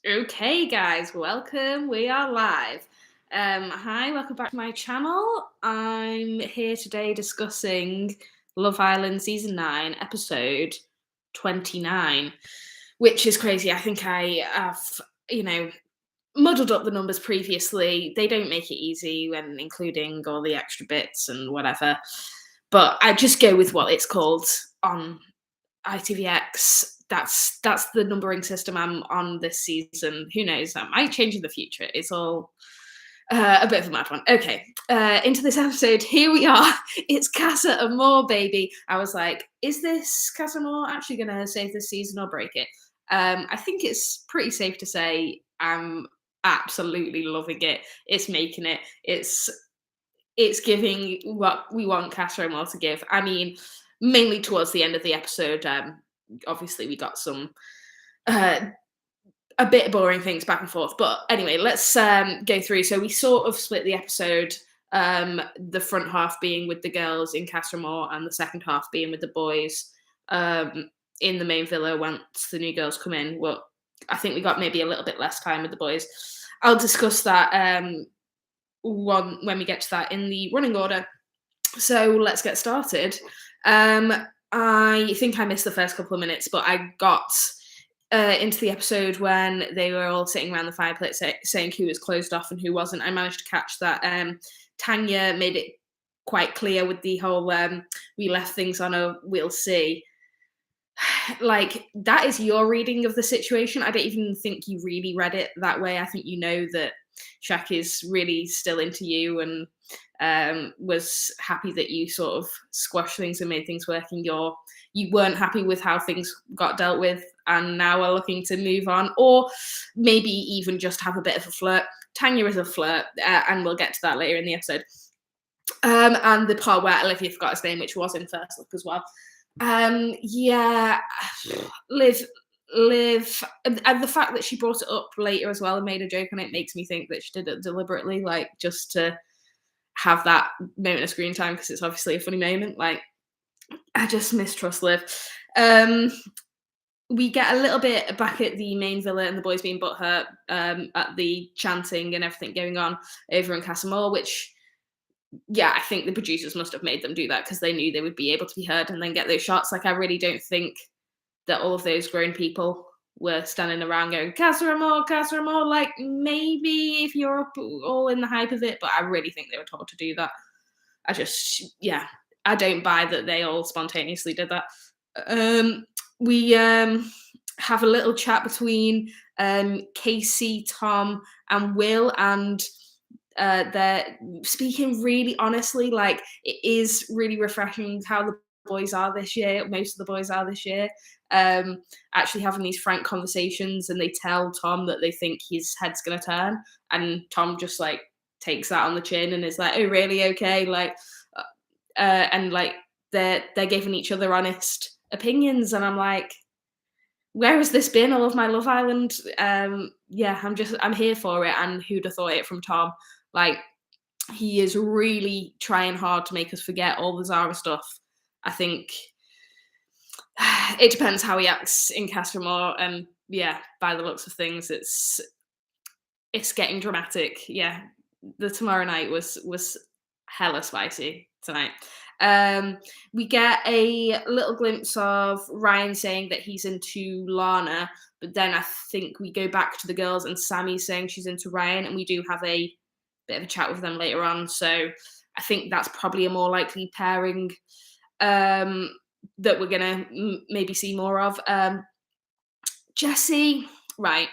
Okay, guys, welcome. We are live. Hi, welcome back to my channel. I'm here today discussing Love Island Season 9, Episode 29, which is crazy. I think I have, you know, muddled up the numbers previously. They don't make it easy when including all the extra bits and whatever, but I just go with what it's called on ITVX. That's the numbering system I'm on this season. Who knows? That might change in the future. It's all a bit of a mad one. Okay, into this episode. Here we are. It's Casa Amor, baby. I was like, is this Casa Amor actually going to save this season or break it? I think it's pretty safe to say I'm absolutely loving it. It's making it. It's giving what we want Casa Amor to give. I mean, mainly towards the end of the episode. Obviously, we got some uh, a bit boring things back and forth. But anyway, let's go through. So we sort of split the episode. The front half being with the girls in Casa Amor, and the second half being with the boys in the main villa once the new girls come in. Well, I think we got maybe a little bit less time with the boys. I'll discuss that when we get to that in the running order. So let's get started. I think I missed the first couple of minutes, but I got into the episode when they were all sitting around the fireplace saying who was closed off and who wasn't. I managed to catch that. Tanya made it quite clear with the whole we left things on a we'll see. Like, that is your reading of the situation. I don't even think you really read it that way. I think you know that Shaq is really still into you and was happy that you sort of squashed things and made things work, and you weren't happy with how things got dealt with and now are looking to move on, or maybe even just have a bit of a flirt. Tanya is a flirt, and we'll get to that later in the episode. And the part where Olivia forgot his name, which was in first look as well. Yeah, Liv, and the fact that she brought it up later as well and made a joke on it makes me think that she did it deliberately, like just to have that moment of screen time, because it's obviously a funny moment. Like, I just mistrust Liv. We get a little bit back at the main villa and the boys being butthurt at the chanting and everything going on over in Casa Amor, which, yeah, I think the producers must have made them do that because they knew they would be able to be heard and then get those shots. Like, I really don't think that all of those grown people were standing around going, Casa Amor, Casa Amor. Like, maybe if you're all in the hype of it, but I really think they were told to do that. I don't buy that they all spontaneously did that. We have a little chat between Casey, Tom, and Will, and they're speaking really honestly. Like, it is really refreshing how the boys are this year. Most of the boys are this year. Actually having these frank conversations, and they tell Tom that they think his head's gonna turn, and Tom just like takes that on the chin and is like, "Oh, really? Okay." Like, and like they're giving each other honest opinions, and I'm like, where has this been all of my Love Island? Yeah, I'm here for it. And who'd have thought it from Tom? Like, he is really trying hard to make us forget all the Zara stuff. I think it depends how he acts in Casa Amor, and yeah, by the looks of things, it's getting dramatic. Yeah, the tomorrow night was hella spicy tonight. We get a little glimpse of Ryan saying that he's into Lana, but then I think we go back to the girls and Sammy saying she's into Ryan, and we do have a bit of a chat with them later on. So I think that's probably a more likely pairing that we're gonna maybe see more of. Jessie, right.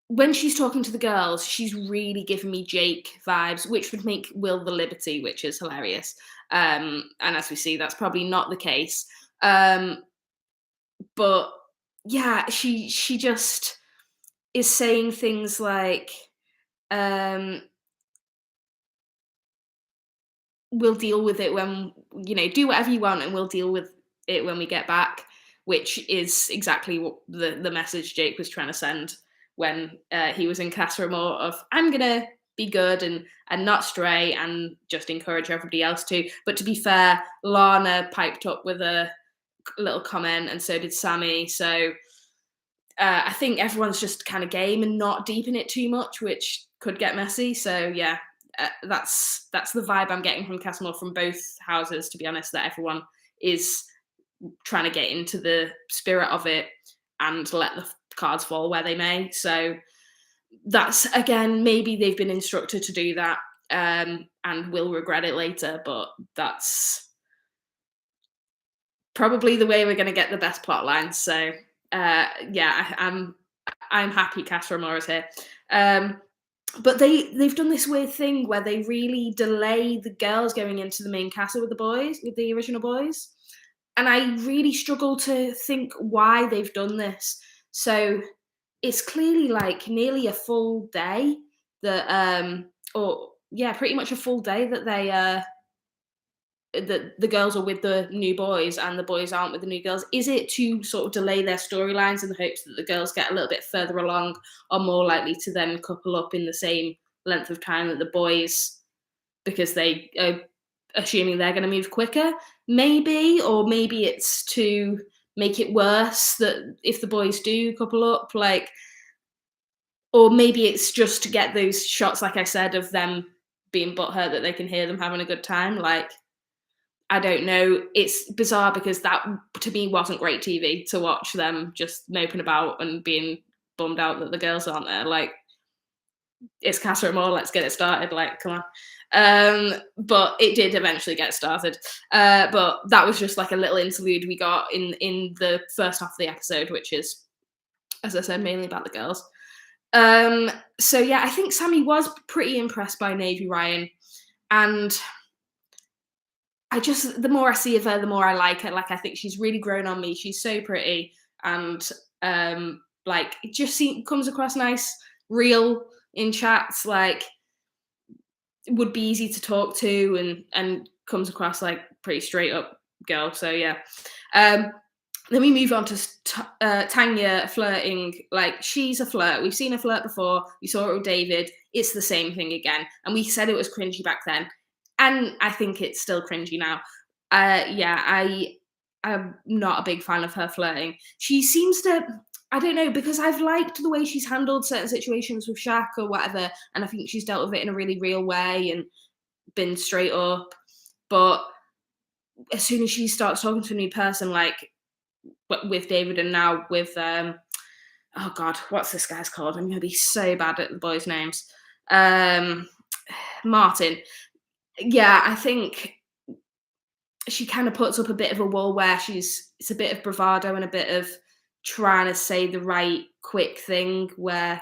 When she's talking to the girls, she's really giving me Jake vibes, which would make Will the Liberty, which is hilarious. And as we see, that's probably not the case. But yeah, she just is saying things like, we'll deal with it when, do whatever you want and we'll deal with it when we get back, which is exactly what the message Jake was trying to send when he was in Casa Amor of, I'm going to be good and not stray and just encourage everybody else to. But to be fair, Lana piped up with a little comment, and so did Sammy. So I think everyone's just kind of game and not deep in it too much, which could get messy. So yeah, that's the vibe I'm getting from Castlemore from both houses. To be honest, that everyone is trying to get into the spirit of it and let the cards fall where they may. So that's, again, maybe they've been instructed to do that, and will regret it later, but that's probably the way we're going to get the best plot lines. So yeah, I'm happy Casa Amor is here. But they've done this weird thing where they really delay the girls going into the main castle with the boys, with the original boys. And I really struggle to think why they've done this. So it's clearly like nearly a full day that, or yeah, pretty much a full day that the girls are with the new boys and the boys aren't with the new girls. Is it to sort of delay their storylines in the hopes that the girls get a little bit further along, are more likely to then couple up in the same length of time that the boys, because they are assuming they're going to move quicker, maybe? Or maybe it's to make it worse that if the boys do couple up, like, or maybe it's just to get those shots, like I said, of them being butthurt that they can hear them having a good time. Like, I don't know. It's bizarre because that, to me, wasn't great TV to watch them just moping about and being bummed out that the girls aren't there. Like, it's Casa Amor, let's get it started. Like, come on. But it did eventually get started. But that was just like a little interlude we got in the first half of the episode, which is, as I said, mainly about the girls. So yeah, I think Sammy was pretty impressed by Navy Ryan, and the more I see of her, the more I like her. Like, I think she's really grown on me. She's so pretty, and like, it just comes across nice, real in chats. Like, would be easy to talk to, and comes across like pretty straight up girl. So yeah. Then we move on to Tanya flirting. Like, she's a flirt. We've seen her flirt before. We saw it with David. It's the same thing again. And we said it was cringy back then. And I think it's still cringy now. Yeah, I'm not a big fan of her flirting. She seems to, I don't know, because I've liked the way she's handled certain situations with Shaq or whatever. And I think she's dealt with it in a really real way and been straight up. But as soon as she starts talking to a new person, like, with David and now with oh god, what's this guy's called? I'm gonna be so bad at the boys' names. Martin. Yeah, I think she kind of puts up a bit of a wall where it's a bit of bravado and a bit of trying to say the right quick thing where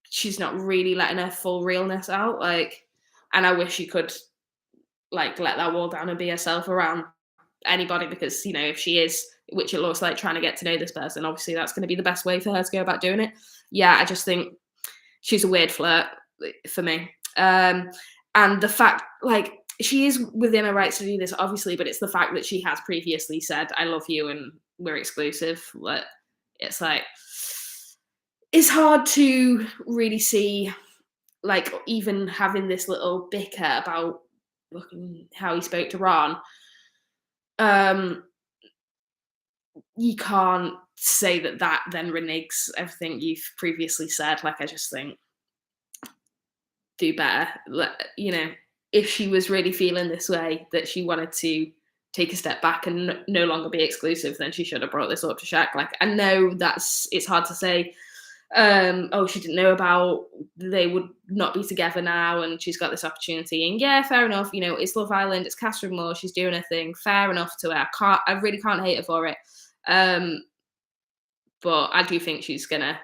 she's not really letting her full realness out. Like, and I wish she could like let that wall down and be herself around anybody, because, you know, if she is, which it looks like, trying to get to know this person, obviously that's going to be the best way for her to go about doing it. Yeah, I just think she's a weird flirt for me. And the fact, like, she is within her rights to do this, obviously, but it's the fact that she has previously said, I love you and we're exclusive. Like, it's like, it's hard to really see, like, even having this little bicker about how he spoke to Ron. You can't say that then reneges everything you've previously said. Like, I just think, do better. You know, if she was really feeling this way, that she wanted to take a step back and no longer be exclusive, then she should have brought this up to Shaq. Like, I know it's hard to say, oh, she didn't know about they would not be together now and she's got this opportunity. And yeah, fair enough. You know, it's Love Island, it's Casa Amor, she's doing her thing. Fair enough to her. I really can't hate her for it. But I do think she's gonna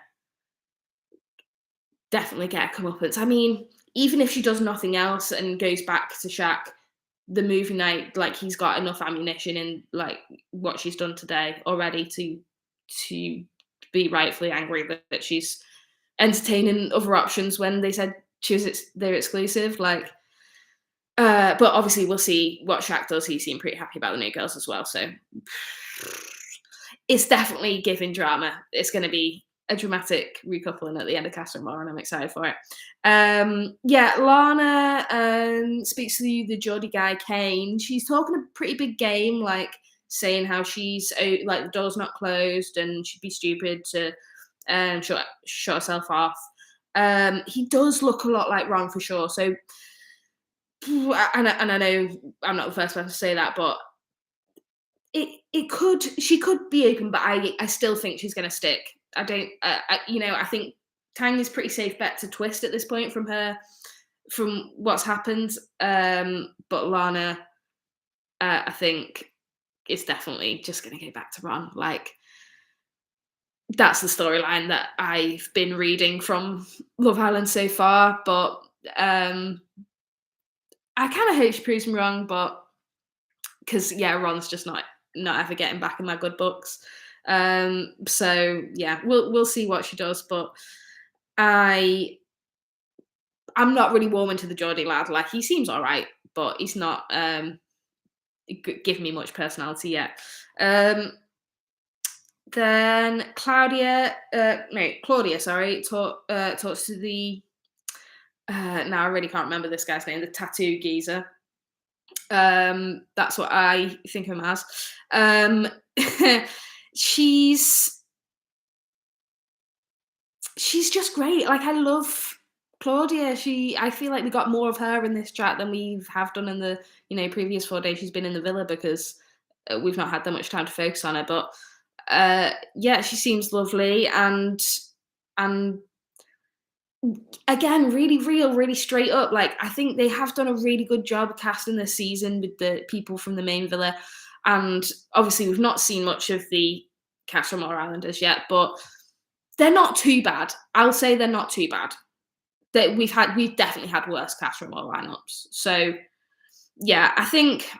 definitely get a comeuppance. I mean, even if she does nothing else and goes back to Shaq, the movie night, like, he's got enough ammunition in, like, what she's done today already to be rightfully angry that she's entertaining other options when they said they're exclusive. Like, but obviously we'll see what Shaq does. He seemed pretty happy about the new girls as well. So it's definitely giving drama. It's going to be a dramatic recoupling at the end of Casa Amor, and I'm excited for it. Yeah, Lana speaks to the Geordie guy, Kane. She's talking a pretty big game. Like, saying how she's like the door's not closed and she'd be stupid to shut herself off. He does look a lot like Ron for sure. So, and I know I'm not the first person to say that, but she could be open, but I still think she's going to stick. I don't, I think Tang is pretty safe bet to twist at this point from what's happened. But Lana, I think, is definitely just going to go back to Ron. Like, that's the storyline that I've been reading from Love Island so far. But I kind of hope she proves me wrong, but because Ron's just not ever getting back in my good books. So yeah, we'll see what she does, but I'm not really warming to the Geordie lad. Like, he seems all right, but he's not giving me much personality yet. Then Claudia, sorry, talks to the now I really can't remember this guy's name, the tattoo geezer. That's what I think of him as. She's just great. Like, I love Claudia. I feel like we got more of her in this chat than we have done in the previous 4 days she's been in the villa, because we've not had that much time to focus on her. But yeah, she seems lovely, and again, really real, really straight up. Like, I think they have done a really good job casting this season with the people from the main villa. And obviously we've not seen much of the cast from More Islanders yet, but they're not too bad. I'll say they're not too bad. That we've definitely had worse cast from More lineups. So yeah, I think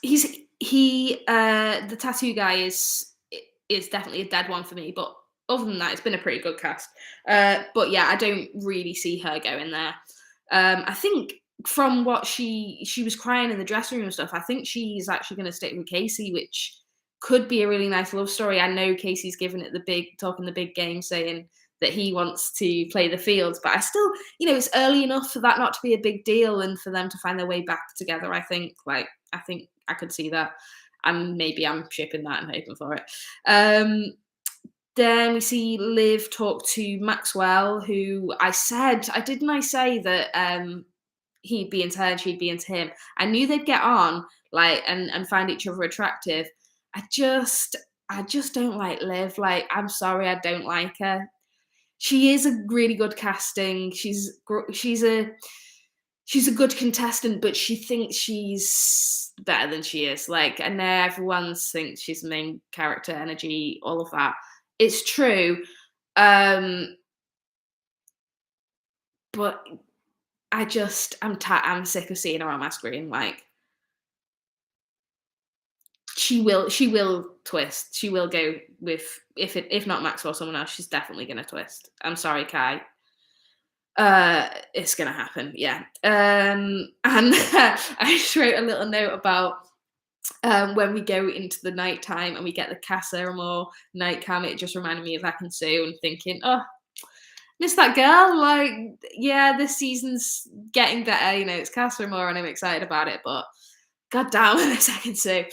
the tattoo guy is definitely a dead one for me, but other than that, it's been a pretty good cast. But yeah, I don't really see her going there. I think from what she was crying in the dressing room and stuff, I think she's actually going to stick with Casey, which could be a really nice love story. I know Casey's giving it talking the big game, saying that he wants to play the field, but I still, it's early enough for that not to be a big deal and for them to find their way back together. I think I could see that, and maybe I'm shipping that and hoping for it. Then we see Liv talk to Maxwell, who I say that he'd be into her and she'd be into him. I knew they'd get on, like, and find each other attractive. I just don't like Liv. Like, I'm sorry, I don't like her. She is a really good casting. She's a good contestant, but she thinks she's better than she is. Like, and everyone thinks she's the main character, energy, all of that. It's true. But I'm sick of seeing her on my screen. Like, she will twist. She will go with, if not Maxwell, someone else. She's definitely gonna twist. I'm sorry, Kai. It's gonna happen, yeah. And I just wrote a little note about when we go into the nighttime and we get the Casa Amor night cam. It just reminded me of Ekin-Su and thinking, oh, miss that girl. Like, yeah, this season's getting better. It's Casa Amor and I'm excited about it, but god damn, I miss Ekin-Su.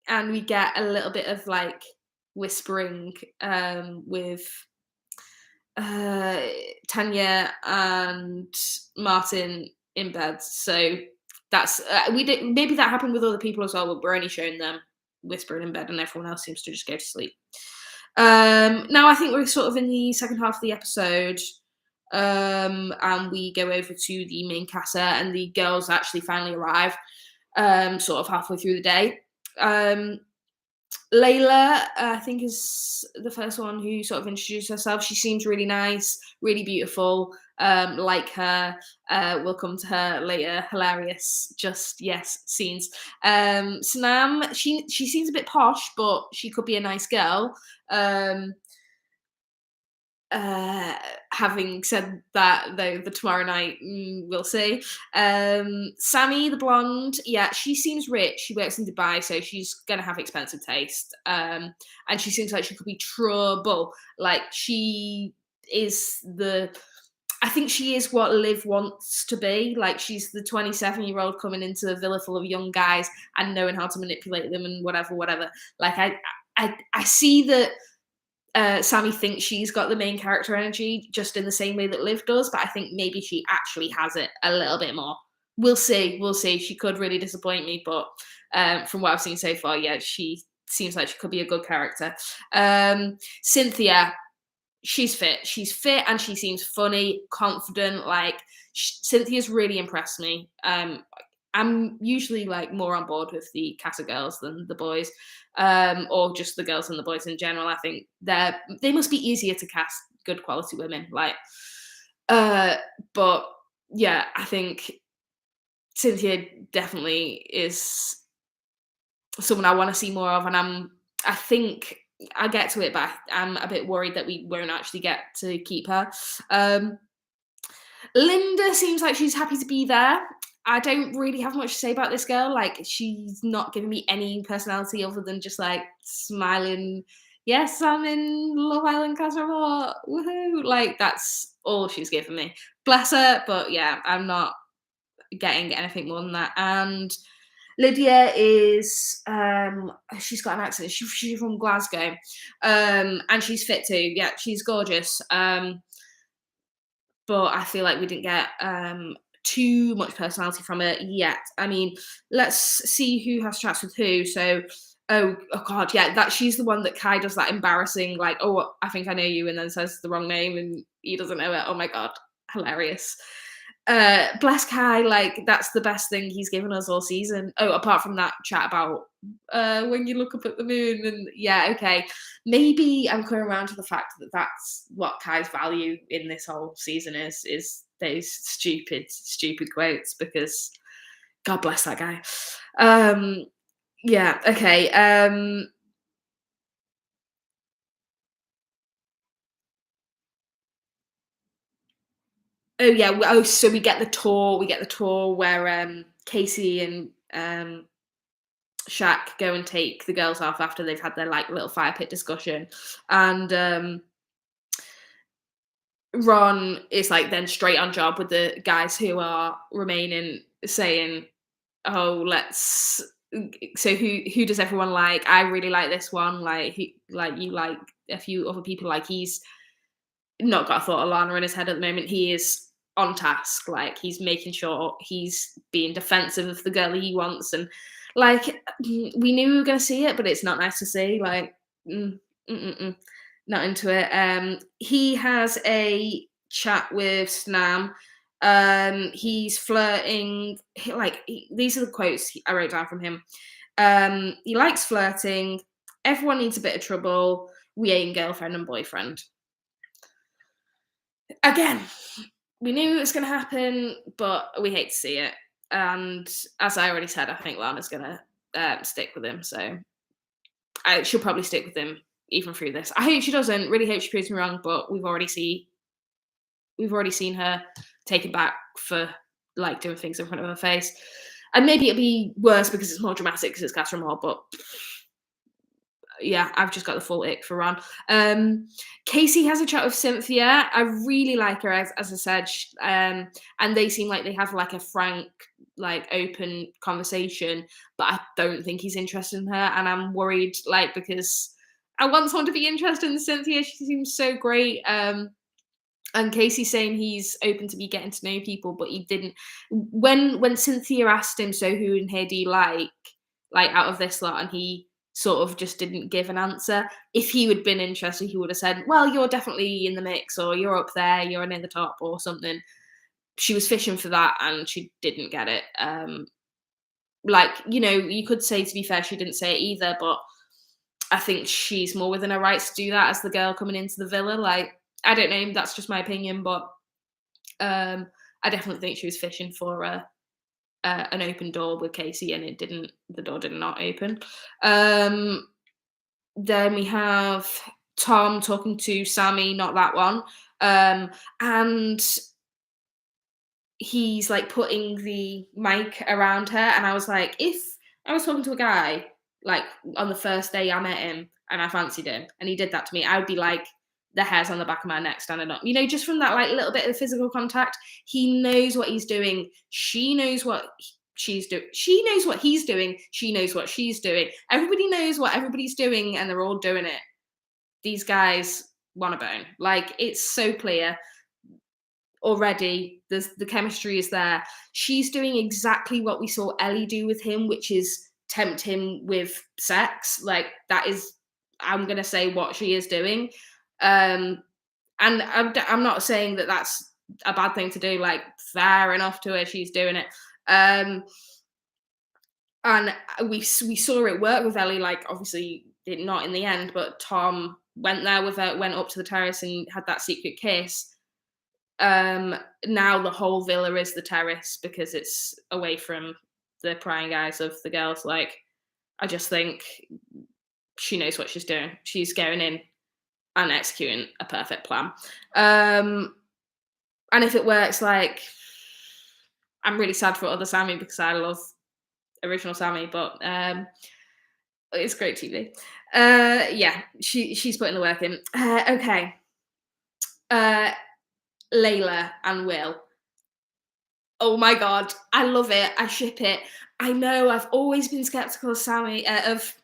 And we get a little bit of like whispering with Tanya and Martin in bed. So that's maybe that happened with other people as well, but we're only showing them whispering in bed and everyone else seems to just go to sleep. Now I think we're sort of in the second half of the episode, and we go over to the main casa and the girls actually finally arrive sort of halfway through the day. Layla, I think, is the first one who sort of introduced herself. She seems really nice, really beautiful. Like her. We'll come to her later. Hilarious, just yes, scenes. Sanam, she seems a bit posh, but she could be a nice girl. Having said that, though, the tomorrow night, we'll see. Sammy, the blonde, yeah, she seems rich. She works in Dubai, so she's gonna have expensive taste. And she seems like she could be trouble. Like, she is I think she is what Liv wants to be. Like, she's the 27-year-old coming into a villa full of young guys and knowing how to manipulate them and whatever, whatever. Like, I see that Sammy thinks she's got the main character energy just in the same way that Liv does, but I think maybe she actually has it a little bit more. We'll see. We'll see. She could really disappoint me, but from what I've seen so far, yeah, she seems like she could be a good character. Cynthia, she's fit. She's fit and she seems funny, confident. Like, Cynthia's really impressed me. I'm usually like more on board with the Casa girls than the boys, or just the girls and the boys in general. I think they must be easier to cast good quality women. Like, uh, but yeah, I think Cynthia definitely is someone I want to see more of, and I think I get to it, but I'm a bit worried that we won't actually get to keep her. Um, Linda seems like she's happy to be there. I don't really have much to say about this girl. Like, she's not giving me any personality other than just like smiling. Yes, I'm in Love Island Casa. Woohoo! Like, that's all she's given me. Bless her, but yeah, I'm not getting anything more than that. And Lydia is she's got an accent. She's from Glasgow, and she's fit too. Yeah, she's gorgeous. But I feel like we didn't get too much personality from her yet. I mean, let's see who has chats with who. So, oh god, yeah, that she's the one that Kai does that embarrassing, like, oh, I think I know you, and then says the wrong name, and he doesn't know it. Oh my god, hilarious. Bless Kai, like, that's the best thing he's given us all season. Oh, apart from that chat about when you look up at the moon, and yeah, okay, maybe I'm coming around to the fact that that's what Kai's value in this whole season is those stupid quotes, because God bless that guy. Yeah, okay. Oh yeah. Oh, so we get the tour. We get the tour where Casey and Shaq go and take the girls off after they've had their like little fire pit discussion, and Ron is like then straight on job with the guys who are remaining, saying, "Oh, let's." So who does everyone like? I really like this one. Like, like you like a few other people. Like, he's not got a thought of Lana in his head at the moment. He is on task. Like, he's making sure he's being defensive of the girl he wants, and like, we knew we were going to see it, but it's not nice to see. Like, mm, mm, mm, mm, not into it. He has a chat with Snam. He's flirting. These are the quotes I wrote down from him. He likes flirting. Everyone needs a bit of trouble. We ain't girlfriend and boyfriend. Again, we knew it was going to happen, but we hate to see it. And as I already said, I think Lana's going to stick with him. So she'll probably stick with him even through this. I hope she doesn't. Really hope she proves me wrong. But we've already seen her taken back for like doing things in front of her face. And maybe it'll be worse because it's more dramatic because it's Catherine Moore. But yeah, I've just got the full ick for Ron. Casey has a chat with Cynthia. I really like her, as I said, and they seem like they have like a frank, like open conversation. But I don't think he's interested in her, and I'm worried, like, because I want someone to be interested in Cynthia. She seems so great. And Casey's saying he's open to be getting to know people, but he didn't. When Cynthia asked him, so who in here do you like out of this lot, and he sort of just didn't give an answer. If he had been interested, he would have said, well, you're definitely in the mix, or you're up there, you're near the top, or something. She was fishing for that, and she didn't get it. Like, you know, you could say, to be fair, she didn't say it either, but I think she's more within her rights to do that as the girl coming into the villa. Like, I don't know, that's just my opinion, but I definitely think she was fishing for an open door with Casey, and the door did not open. Then we have Tom talking to Sammy, not that one. And he's like putting the mic around her, and I was like, if I was talking to a guy like on the first day I met him and I fancied him and he did that to me, I would be like, the hairs on the back of my neck standing up. You know, just from that like little bit of physical contact, he knows what he's doing. She knows what she's doing. She knows what he's doing. She knows what she's doing. Everybody knows what everybody's doing, and they're all doing it. These guys want a bone. Like, it's so clear already. The chemistry is there. She's doing exactly what we saw Ellie do with him, which is tempt him with sex. Like, that is, I'm going to say, what she is doing. And I'm not saying that that's a bad thing to do. Like, fair enough to her, she's doing it. And we saw it work with Ellie. Like, obviously not in the end, but Tom went there with her, went up to the terrace and had that secret kiss. Now the whole villa is the terrace because it's away from the prying eyes of the girls. Like, I just think she knows what she's doing. She's going in and executing a perfect plan. And if it works, like, I'm really sad for other Sammy because I love original Sammy, but it's great TV. Yeah, she's putting the work in. Okay. Layla and Will. Oh my god, I love it. I ship it. I know I've always been skeptical of Sammy, of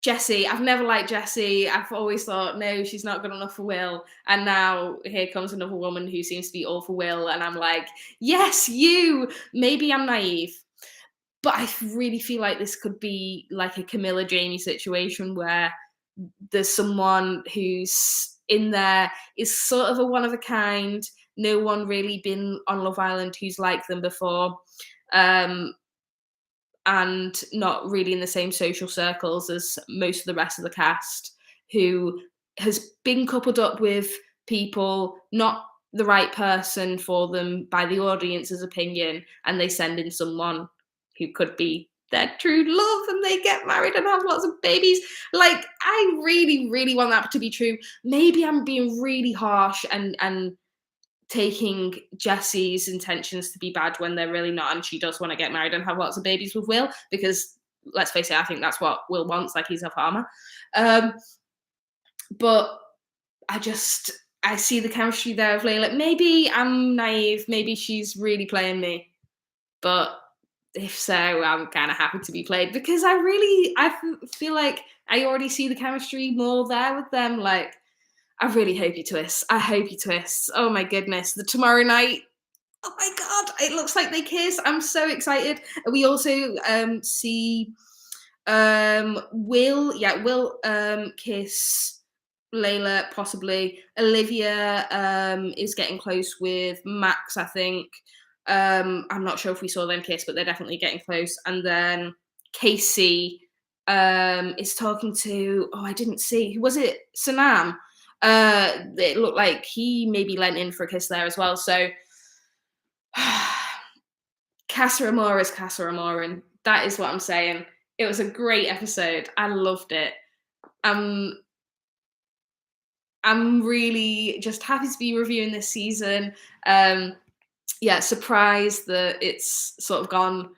Jessie. I've never liked Jessie. I've always thought, no, she's not good enough for Will. And now here comes another woman who seems to be all for Will. And I'm like, yes, you. Maybe I'm naive. But I really feel like this could be like a Camilla Jamie situation where there's someone who's in there, is sort of a one of a kind. No one really been on Love Island who's like them before. And not really in the same social circles as most of the rest of the cast, who has been coupled up with people, not the right person for them by the audience's opinion, and they send in someone who could be their true love and they get married and have lots of babies. Like, I really, really want that to be true. Maybe I'm being really harsh and taking Jessie's intentions to be bad when they're really not, and she does want to get married and have lots of babies with Will, because let's face it, I think that's what Will wants. Like, he's a farmer. But I see the chemistry there of Layla. Maybe I'm naive, maybe she's really playing me, but if so, I'm kind of happy to be played, because I feel like I already see the chemistry more there with them. Like, I really hope he twists. I hope he twists. Oh my goodness. The tomorrow night. Oh my God. It looks like they kiss. I'm so excited. We also see Will kiss Layla, possibly. Olivia is getting close with Max, I think. I'm not sure if we saw them kiss, but they're definitely getting close. And then Casey is talking to, I didn't see. Was it Sanam? It looked like he maybe lent in for a kiss there as well. So Casa Amor is Casa Amorin. That is what I'm saying. It was a great episode. I loved it. I'm really just happy to be reviewing this season. Yeah, surprised that it's sort of gone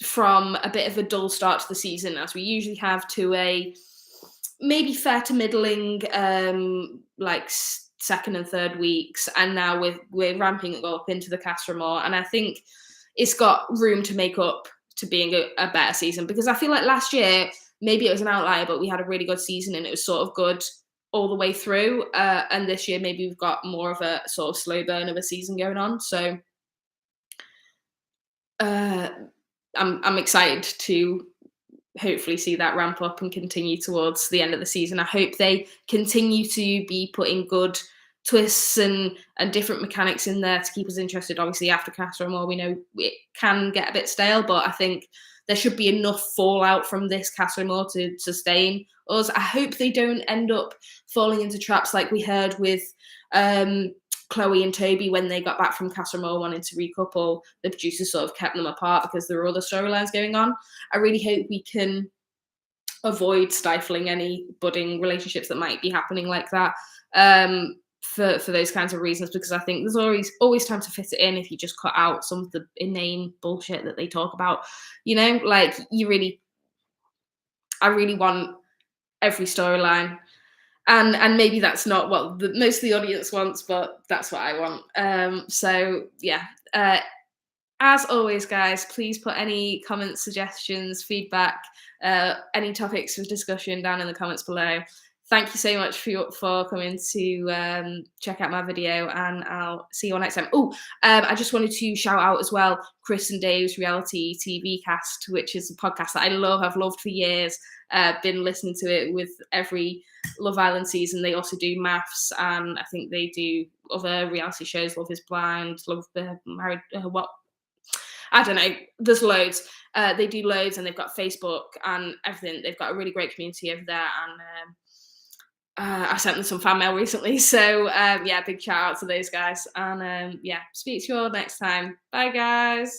from a bit of a dull start to the season, as we usually have, to a maybe fair to middling, like second and third weeks, and now we're ramping it up into the Casa Amor, and I think it's got room to make up to being a better season, because I feel like last year maybe it was an outlier, but we had a really good season and it was sort of good all the way through, and this year maybe we've got more of a sort of slow burn of a season going on. So I'm excited to hopefully see that ramp up and continue towards the end of the season. I hope they continue to be putting good twists and different mechanics in there to keep us interested. Obviously, after Casa Amor, we know it can get a bit stale, but I think there should be enough fallout from this Casa Amor to sustain us. I hope they don't end up falling into traps like we heard with Chloe and Toby when they got back from Casa Amor wanting to recouple. The producers sort of kept them apart because there were other storylines going on. I really hope we can avoid stifling any budding relationships that might be happening like that, for those kinds of reasons, because I think there's always time to fit it in if you just cut out some of the inane bullshit that they talk about. You know, like I really want every storyline. And maybe that's not what most of the audience wants, but that's what I want. So yeah. As always, guys, please put any comments, suggestions, feedback, any topics for discussion down in the comments below. Thank you so much for coming to check out my video, and I'll see you all next time. Oh, I just wanted to shout out as well Chris and Dave's reality TV cast, which is a podcast that I love. I've loved for years. Been listening to it with every Love Island season. They also do Maths, and I think they do other reality shows. Love is Blind, Love Married. What? I don't know. There's loads. They do loads, and they've got Facebook and everything. They've got a really great community over there, and I sent them some fan mail recently. So yeah, big shout out to those guys, and yeah, speak to you all next time. Bye, guys.